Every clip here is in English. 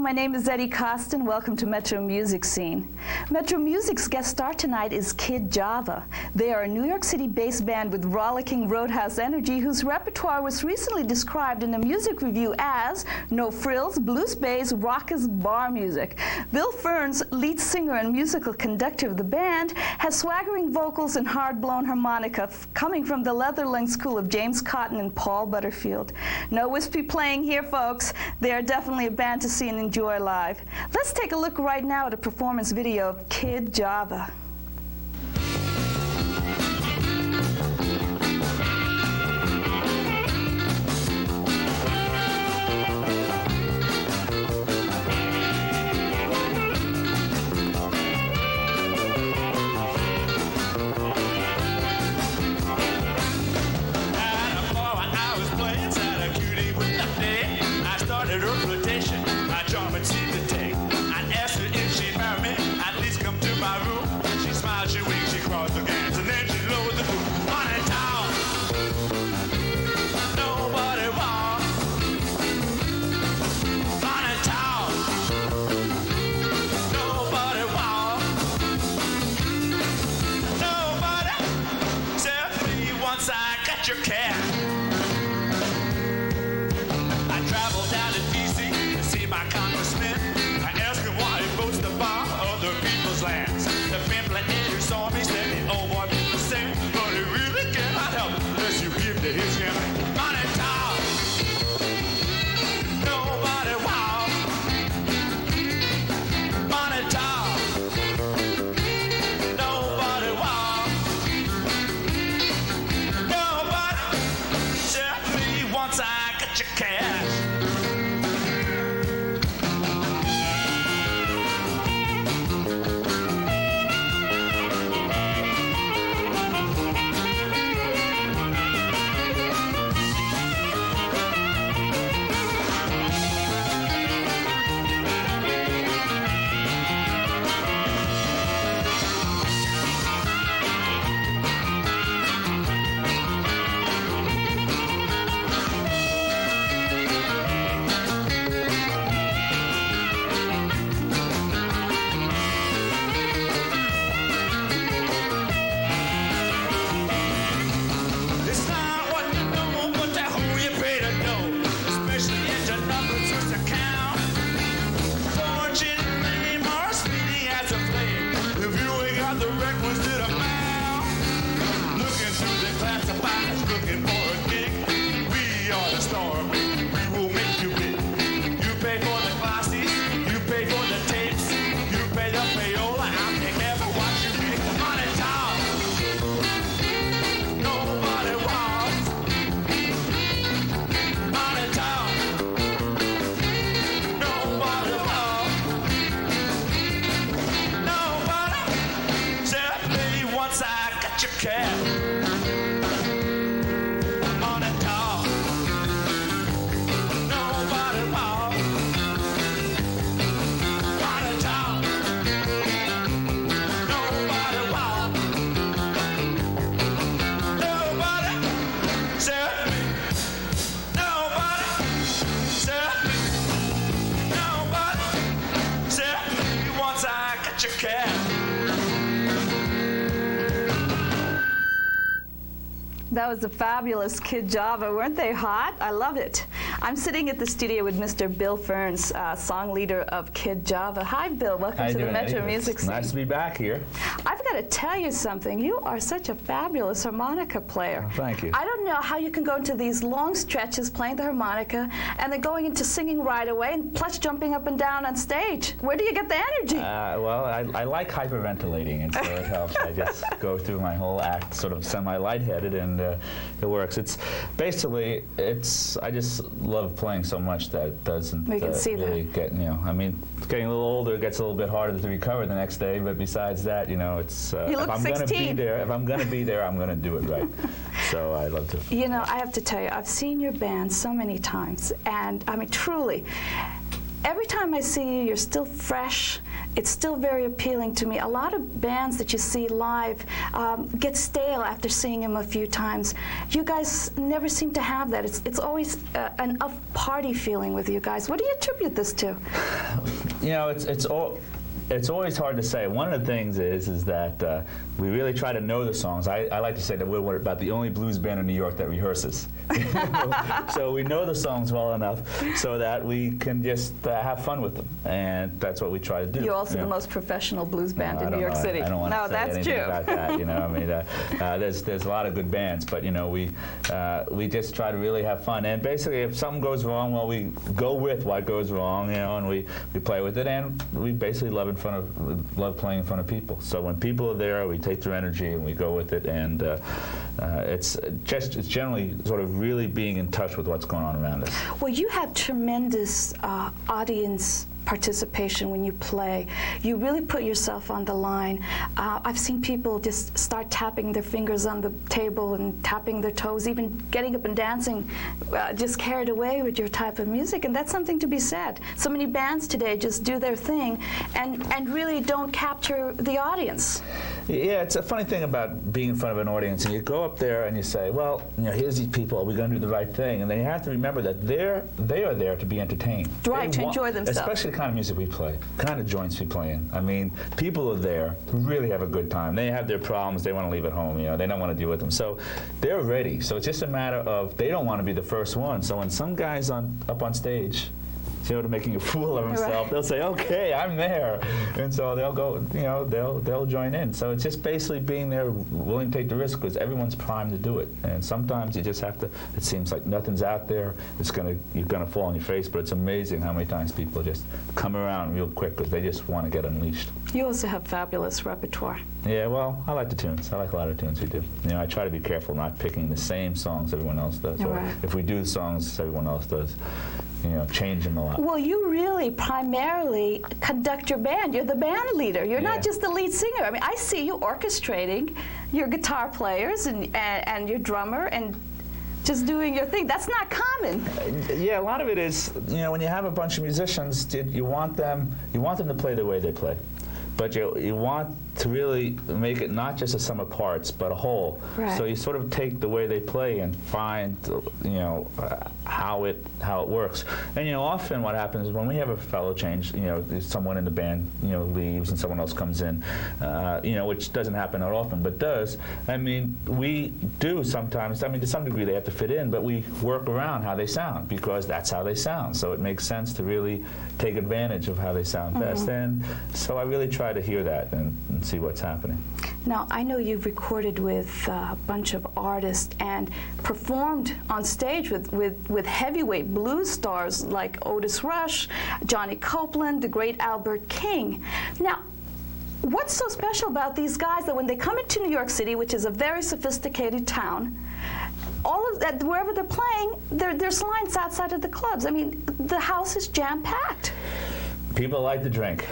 my name is Eddy Coston. Welcome to Metro Music Scene. Metro Music's guest star tonight is Kid Java. They are a New York City-based band with rollicking roadhouse energy whose repertoire was recently described in a music review as no frills, blues bass, rockers, bar music. Bill Ferns, lead singer and musical conductor of the band, has swaggering vocals and hard-blown harmonica coming from the Leatherling School of James Cotton and Paul Butterfield. No wispy playing here, folks. They are definitely a band to see and enjoy live. Let's take a look right now at a performance video of Kid Java. Your cat. I traveled down to D.C. to see my congressman. I asked him why he votes to buy other people's lands. The pamphlet who saw me said the old boy people say, but he really cannot help unless you give to his family. Money talk. Nobody wow. Money talk. Nobody wow. Once I get your cash. Looking for a gig, we are the star, baby. We will make you big. You pay for the classes, you pay for the tapes, you pay the payola. I'll take care of what you make. Money talk. Nobody wants. Money talk. Nobody wants. Nobody said me once I got your cash. That was a fabulous Kid Java. Weren't they hot? I love it. I'm sitting at the studio with Mr. Bill Ferns, song leader of Kid Java. Hi, Bill. Welcome to the Metro Music Scene. Nice to be back here. I've got to tell you something. You are such a fabulous harmonica player. Oh, thank you. I don't know how you can go into these long stretches playing the harmonica and then going into singing right away and plus jumping up and down on stage. Where do you get the energy? Well, I like hyperventilating, and so it helps. I just go through my whole act sort of semi-lightheaded, and it works. It's basically, I just love playing so much that it doesn't really get, I mean, getting a little older, it gets a little bit harder to recover the next day, but besides that, it's, if I'm going to be there, I'm going to do it right. So I love to. I have to tell you, I've seen your band so many times, and I mean, truly, every time I see you, you're still fresh, it's still very appealing to me. A lot of bands that you see live get stale after seeing them a few times. You guys never seem to have that. It's always an up party feeling with you guys. What do you attribute this to? You know, it's always hard to say. One of the things is that we really try to know the songs. I like to say that we're about the only blues band in New York that rehearses. So we know the songs well enough so that we can just have fun with them, and that's what we try to do. You're also the most professional blues band in New York City. I don't want to say anything about that. You know, I mean, there's a lot of good bands, but you know, we just try to really have fun. And basically, if something goes wrong, well, we go with what goes wrong, you know, and we play with it, and we basically love playing in front of people. So when people are there, we take their energy and we go with it, and it's generally sort of really being in touch with what's going on around us. Well, you have tremendous audience participation when you play. You really put yourself on the line. I've seen people just start tapping their fingers on the table and tapping their toes, even getting up and dancing, just carried away with your type of music, and that's something to be said. So many bands today just do their thing and really don't capture the audience. Yeah, it's a funny thing about being in front of an audience, and you go up there and you say, well, you know, here's these people, are we going to do the right thing? And then you have to remember that they are there to be entertained. Right, to enjoy themselves. Especially the kind of music we play, the kind of joints we play in. I mean, people are there to really have a good time. They have their problems, they want to leave at home, you know, they don't want to deal with them. So they're ready. So it's just a matter of, they don't want to be the first one. So when some guy's up on stage, you know, making a fool of himself, right, they'll say, okay, I'm there. And so they'll go, you know, they'll join in. So it's just basically being there, willing to take the risk, because everyone's primed to do it. And sometimes you just have to, it seems like nothing's out there, you're gonna fall on your face, but it's amazing how many times people just come around real quick because they just want to get unleashed. You also have fabulous repertoire. Yeah, well, I like the tunes. I like a lot of tunes we do. You know, I try to be careful not picking the same songs everyone else does. Or right, if we do the songs everyone else does, you know, change them a lot. Well, you really primarily conduct your band. You're the band leader. You're not just the lead singer. I mean, I see you orchestrating your guitar players and your drummer and just doing your thing. That's not common. Yeah, a lot of it is, you know, when you have a bunch of musicians, you want them to play the way they play. But you want to really make it not just a sum of parts, but a whole. Right. So you sort of take the way they play and find, you know, how it works. And you know, often what happens is when we have a fellow change, you know, someone in the band, you know, leaves and someone else comes in, you know, which doesn't happen that often, but does. I mean, we do sometimes. I mean, to some degree they have to fit in, but we work around how they sound because that's how they sound. So it makes sense to really take advantage of how they sound best. And so I really try to hear that and see what's happening. Now, I know you've recorded with a bunch of artists and performed on stage with heavyweight blues stars like Otis Rush, Johnny Copeland, the great Albert King. Now, what's so special about these guys that when they come into New York City, which is a very sophisticated town, all of that, wherever they're playing, there's lines outside of the clubs. I mean, the house is jam-packed. People like to drink,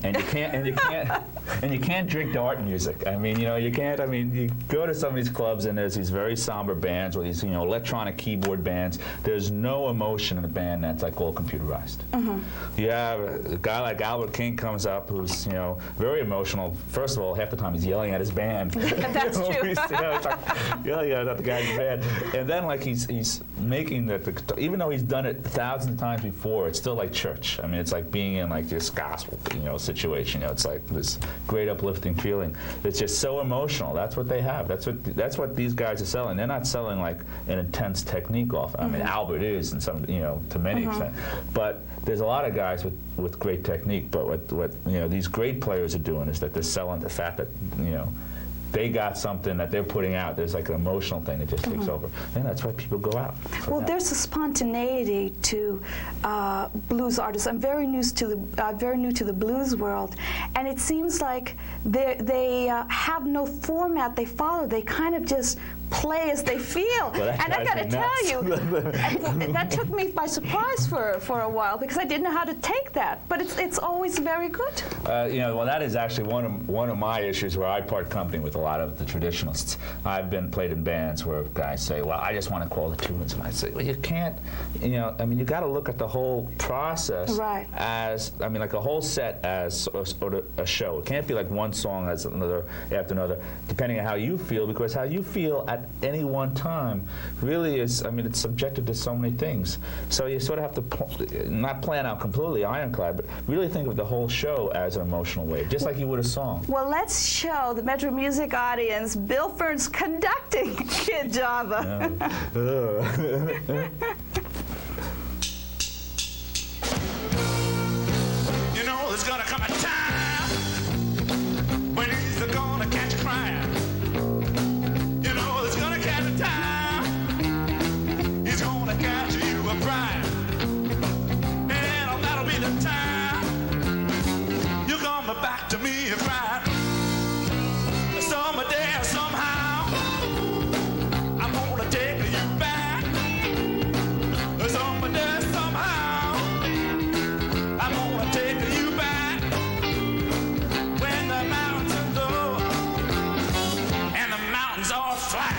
and you can't drink to art music. I mean, you know, you can't. I mean, you go to some of these clubs and there's these very somber bands or these, you know, electronic keyboard bands. There's no emotion in the band that's like all computerized. You have a guy like Albert King comes up who's, you know, very emotional. First of all, half the time he's yelling at his band. That's true. He's like yelling at the guy in the band, and then like he's making the even though he's done it thousands of times before, it's still like church. I mean, it's like being in like this gospel, you know, situation. You know, it's like this great uplifting feeling. It's just so emotional. That's what they have. That's what these guys are selling. They're not selling like an intense technique off. I mean, Albert is, in some, you know, to many extent. But there's a lot of guys with great technique. But what you know these great players are doing is that they're selling the fact that, you know, they got something that they're putting out. There's like an emotional thing that just takes over, and that's why people go out. Well, there's a spontaneity to blues artists. I'm very new to the blues world, and it seems like they have no format they follow. They kind of just play as they feel. Well, and I got to tell you, that took me by surprise for a while because I didn't know how to take that. But it's always very good. You know, well, that is actually one of my issues where I part company with a lot of the traditionalists. I've been played in bands where guys say, "Well, I just want to call the tunes," and I say, "Well, you can't." You know, I mean, you got to look at the whole process as, I mean, like a whole set as sort of a show. It can't be like one song as another after another, depending on how you feel, because how you feel at any one time really is, I mean, it's subjective to so many things. So you sort of have to not plan out completely ironclad, but really think of the whole show as an emotional wave, just like you would a song. Well, let's show the Metro Music audience Bill Ferns conducting Kid Java. You know there's gonna come a time when he's gonna catch you crying. You know there's gonna catch a time he's gonna catch you a crying. And that'll be the time you come back to me a crying. Someday, somehow, I'm gonna take you back. Someday, somehow, I'm gonna take you back. When the mountains are low and the mountains are flat.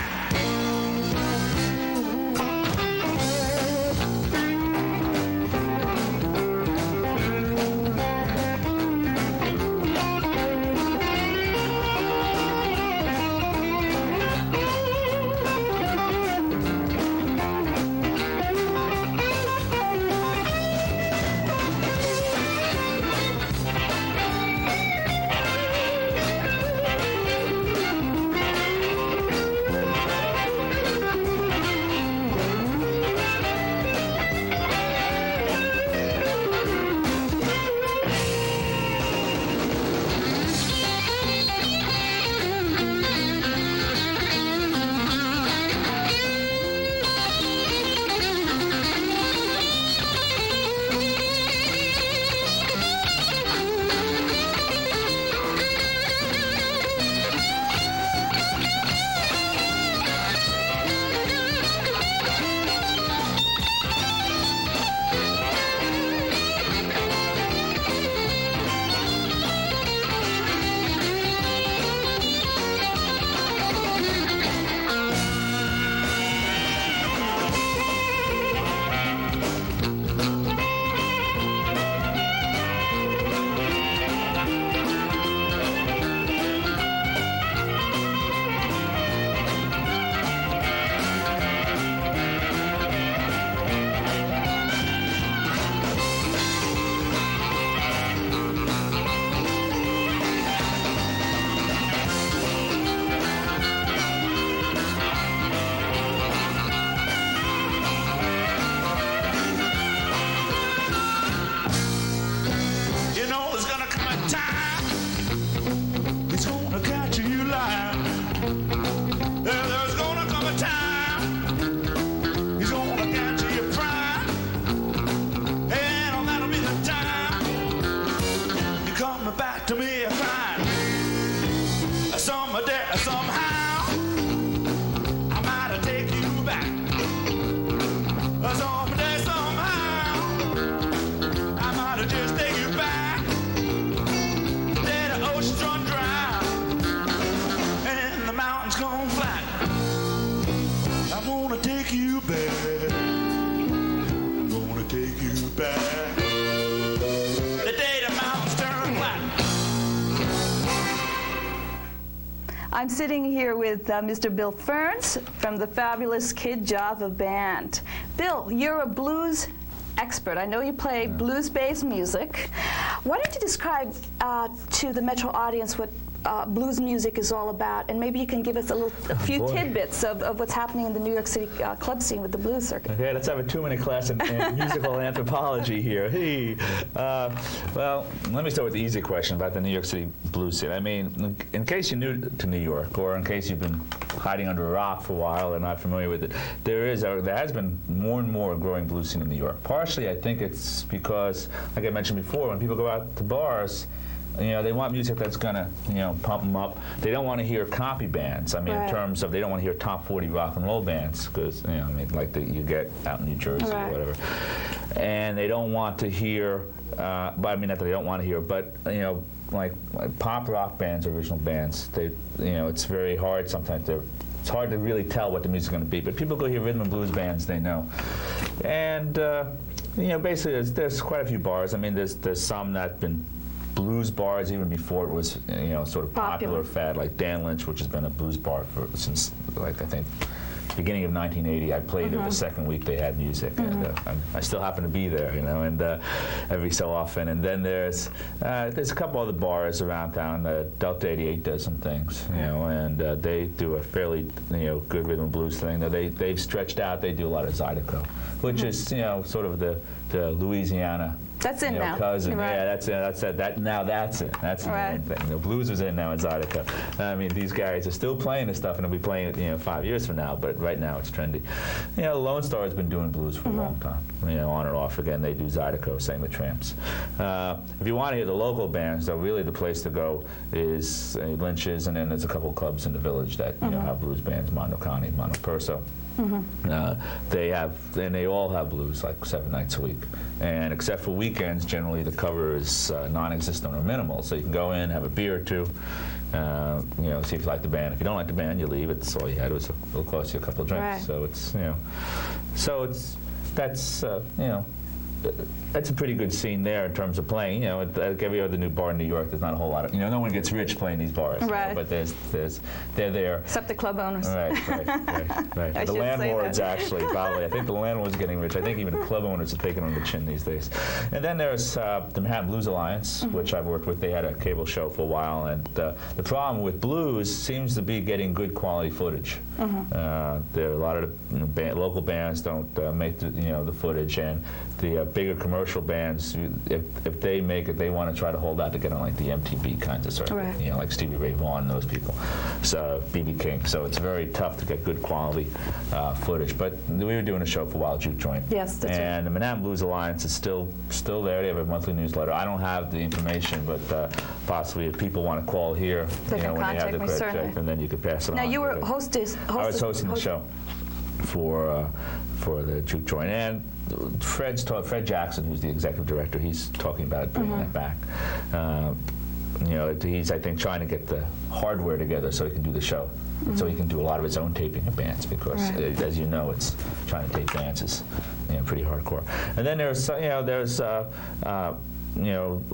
I'm sitting here with Mr. Bill Ferns from the fabulous Kid Java Band. Bill, you're a blues expert. I know you play blues-based music. Why don't you describe to the Metro audience what blues music is all about, and maybe you can give us a few tidbits of what's happening in the New York City club scene with the blues circuit. Okay, let's have a 2-minute class in musical anthropology here. Hey. Well, let me start with the easy question about the New York City blues scene. I mean, in case you're new to New York, or in case you've been hiding under a rock for a while and not familiar with it, there has been more and more a growing blues scene in New York. Partially, I think it's because, like I mentioned before, when people go out to bars, they want music that's gonna, pump them up. They don't want to hear copy bands. I mean, in terms of, they don't want to hear top 40 rock and roll bands, because, like you get out in New Jersey or whatever. And they don't want to hear, but I mean, not that they don't want to hear, but, like pop rock bands, original bands, it's very hard sometimes it's hard to really tell what the music's going to be, but people go hear rhythm and blues bands, they know. And, basically there's quite a few bars. I mean, there's some that have been blues bars even before it was, sort of popular fad, like Dan Lynch, which has been a blues bar since, like, I think, beginning of 1980. I played there the second week they had music, and I still happen to be there, and every so often. And then there's a couple other bars around town. Delta 88 does some things, and they do a fairly good rhythm and blues thing. They've stretched out. They do a lot of Zydeco, which is sort of the Louisiana. That's in now. Cousin. Yeah, that's it. That's it. That's the main thing. The blues is in now in Zydeco. I mean, these guys are still playing this stuff, and they'll be playing it, 5 years from now. But right now, it's trendy. Lone Star has been doing blues for a long time. On and off again. They do Zydeco. Same with Tramps. If you want to hear the local bands, though, really the place to go is Lynch's, and then there's a couple clubs in the village that have blues bands. Mondocani, Monteperso. They all have blues like 7 nights a week, and except for weekends, generally the cover is non-existent or minimal. So you can go in, have a beer or two, see if you like the band. If you don't like the band, you leave. It's all you had was it'll cost you a couple of drinks. So that's a pretty good scene there in terms of playing. Like every other new bar in New York, there's not a whole lot of, no one gets rich playing these bars. But they're there. Except the club owners. Right. The landlords actually, probably. I think the landlords are getting rich. I think even the club owners are taking on the chin these days. And then there's the Manhattan Blues Alliance, which I've worked with. They had a cable show for a while, and the problem with blues seems to be getting good quality footage. There are a lot of local bands don't make the footage, and the bigger commercial bands, if they make it, they want to try to hold out to get on like the MTV kinds of circuit, like Stevie Ray Vaughan and those people, so B.B. King. So it's very tough to get good quality footage. But we were doing a show for a while, Juke Joint. Yes, that's right. And the Manhattan Blues Alliance is still there. They have a monthly newsletter. I don't have the information, but possibly if people want to call here, when they have the credit, and then you could pass it on. Now you were I was hosting the show for the Juke Joint, and Fred Jackson, who's the executive director, he's talking about bringing that back. He's, I think, trying to get the hardware together so he can do the show. So he can do a lot of his own taping of bands, because, as you know, it's trying to tape bands is pretty hardcore. And then there's a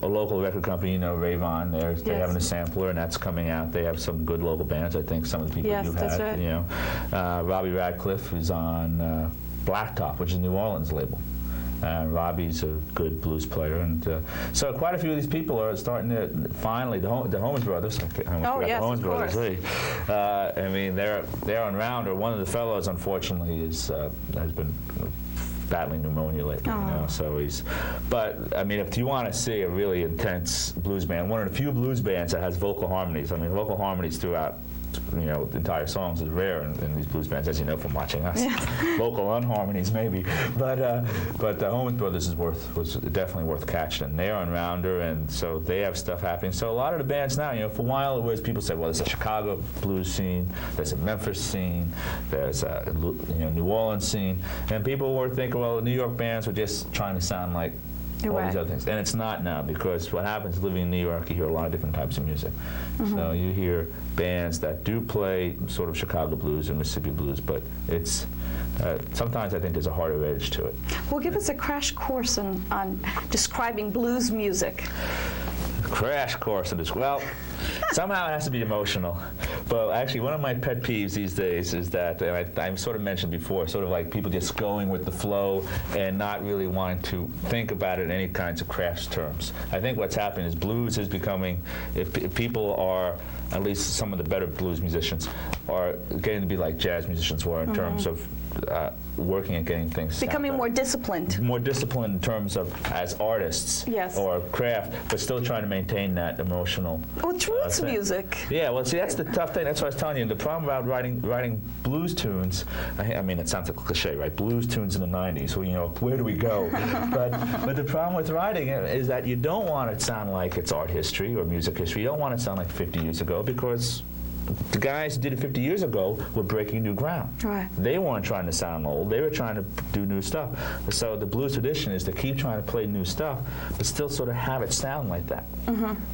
local record company, Ray-Von. They're having a sampler, and that's coming out. They have some good local bands. I think some of the people you've had. Right. Robbie Radcliffe is on Blacktop, which is a New Orleans label. Robbie's a good blues player, and so quite a few of these people are starting to finally the Holmes Brothers. Of course. I mean, they're on Rounder. One of the fellows, unfortunately, has been battling pneumonia lately. So he's. But I mean, if you want to see a really intense blues band, one of the few blues bands that has vocal harmonies. I mean, vocal harmonies throughout. Entire songs is rare in these blues bands, as you know from watching us. Local unharmonies, maybe, but the Holmes Brothers was definitely worth catching. They are on Rounder, and so they have stuff happening. So a lot of the bands now, for a while it was people say, well, there's a Chicago blues scene, there's a Memphis scene, there's a New Orleans scene, and people were thinking, well, the New York bands were just trying to sound like all these other things. And it's not now, because what happens living in New York, you hear a lot of different types of music. So you hear bands that do play sort of Chicago blues and Mississippi blues, but it's sometimes I think there's a harder edge to it. Well, give us a crash course on describing blues music. Crash course on this. Well, somehow it has to be emotional. But actually, one of my pet peeves these days is that, and I sort of mentioned before, sort of like people just going with the flow and not really wanting to think about it in any kinds of craft terms. I think what's happening is blues is becoming, if people are, at least some of the better blues musicians, are getting to be like jazz musicians were in terms of working at getting things sound Becoming better. more disciplined. More disciplined in terms of as artists Yes. or craft, but still trying to maintain that emotional. Well, it's roots thing. music. Yeah, well, see, that's the tough thing. That's what I was telling you. The problem about writing blues tunes, I mean, it sounds like a cliche, right? Blues tunes in the 90s, well, you know, where do we go? but the problem with writing it is that you don't want it to sound like it's art history or music history. You don't want it to sound like 50 years ago, because the guys who did it 50 years ago were breaking new ground. Right. They weren't trying to sound old. They were trying to do new stuff. So the blues tradition is to keep trying to play new stuff, but still sort of have it sound like that.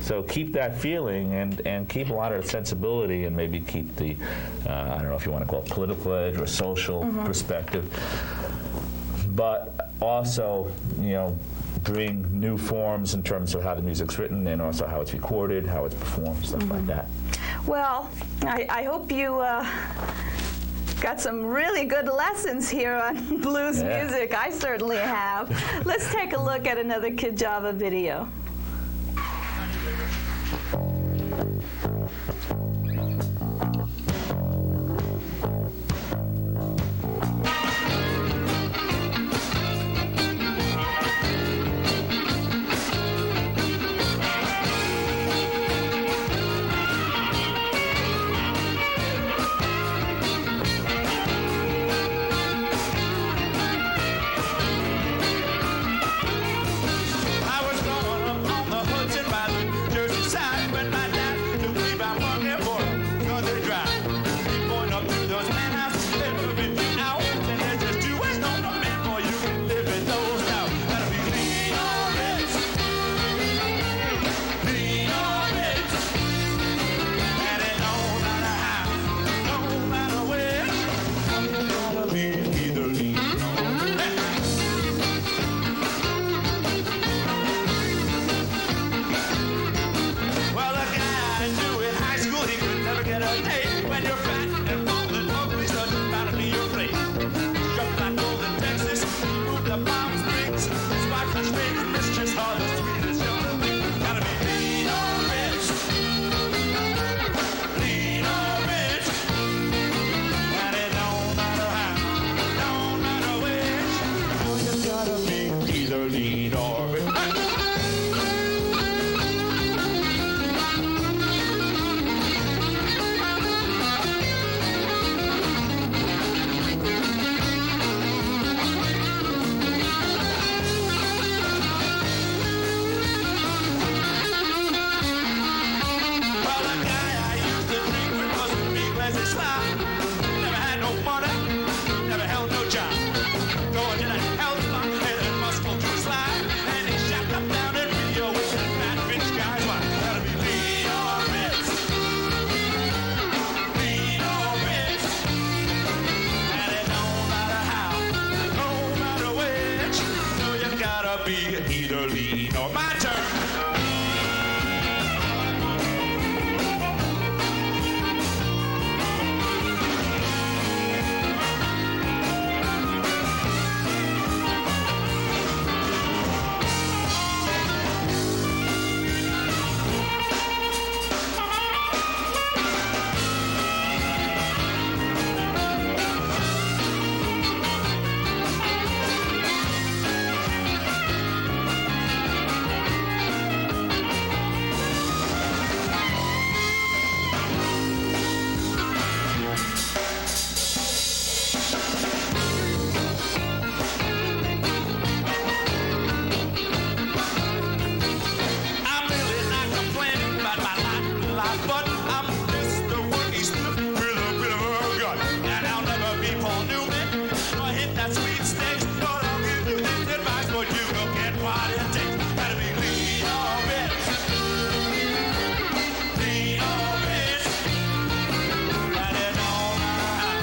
So keep that feeling and keep a lot of the sensibility, and maybe keep the, I don't know if you want to call it political edge or social perspective, but also, you know, bring new forms in terms of how the music's written, and also how it's recorded, how it's performed, stuff like that. Well, I hope you got some really good lessons here on blues music. I certainly have. Let's take a look at another Kid Java video. I was growing up on the Hudson Valley, Jersey side, when my dad took me by Monday for a country drive. Going up to those man houses, living out, and there's just two ways on the man, boy, you can live in those now. Gotta be lean or rich, and it don't matter how, no matter where, you gotta be either lean or rich. Well, a guy I knew in high school, he could never get a date. When you're fat and bald and ugly, so it's bound to be your fate. Struck like gold in Texas, moved to Palm Springs. His wife was making mistress, all the sweetest young thing. Gotta be lean or rich, and it don't matter how, don't matter which. You gotta be either lean or rich. Well, the guy I used to drink with was a big lazy slob. Never had no money, never held no job. Going to the health club, and a muscle to slide. And he shot up down in Rio with the fat rich guys. Why? Gotta be lean or rich, and it don't matter how, no matter which. So you gotta be either lean or my turn. I'm really not complaining about my lot in life, but I'm Mr. Worky Smith with a bit of a gun. And I'll never be Paul Newman or hit that sweet stage, but I'll give you this advice, but you go get what it takes. Gotta be lean or rich, and it don't matter how,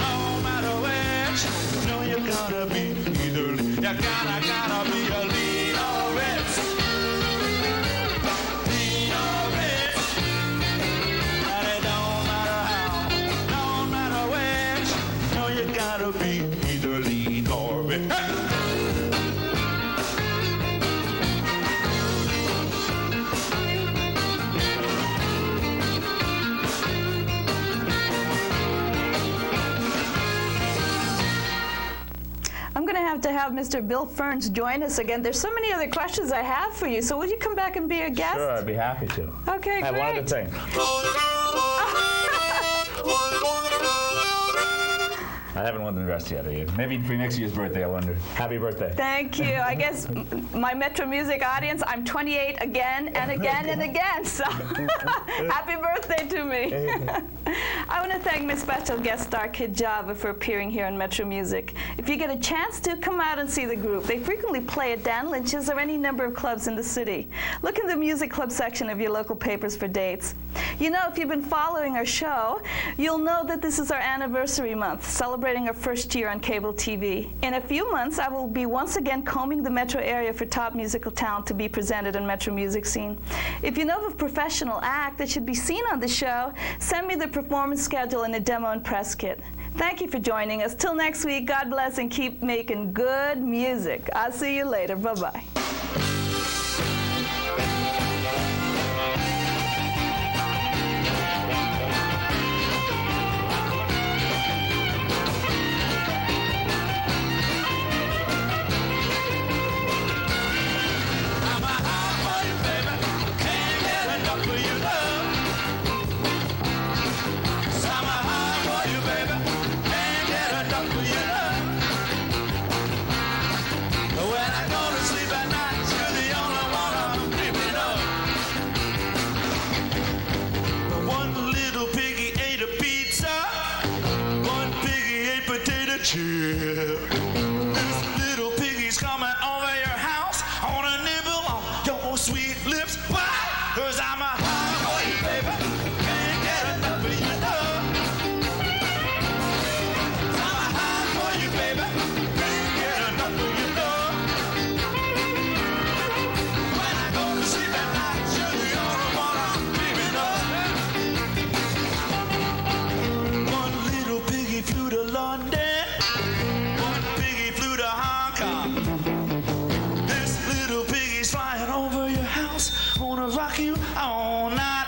no matter which. No, you gotta be either lean, you gotta be a lean or rich. And it don't matter how, no matter which. No, you gotta be either lean or rich. have Mr. Bill Ferns join us again. There's so many other questions I have for you, so would you come back and be a guest? Sure, I'd be happy to. Okay, great. I have one other thing. I haven't won the rest yet, either. Maybe for next year's birthday, I wonder. Happy birthday. Thank you. I guess my Metro Music audience, I'm 28 again and again and again, so happy birthday to me. I want to thank my special guest star, Kid Java, for appearing here on Metro Music. If you get a chance to, come out and see the group. They frequently play at Dan Lynch's or any number of clubs in the city. Look in the music club section of your local papers for dates. You know, if you've been following our show, you'll know that this is our anniversary month, celebrating our first year on cable TV. In a few months, I will be once again combing the metro area for top musical talent to be presented on Metro Music Scene. If you know of a professional act that should be seen on the show, send me the performance schedule and a demo and press kit. Thank you for joining us. Till next week, God bless and keep making good music. I'll see you later. Bye-bye. This little piggy's coming over your house. I wanna nibble on your sweet lips. Why? 'Cause I'm a hot boy, baby. Can't get enough of your love. I'm a hot boy, baby. Can't get enough of your love. When I go to sleep at night, you're the only one I'm dreaming of. One little piggy flew to London. This little piggy's flying over your house, gonna rock you all night.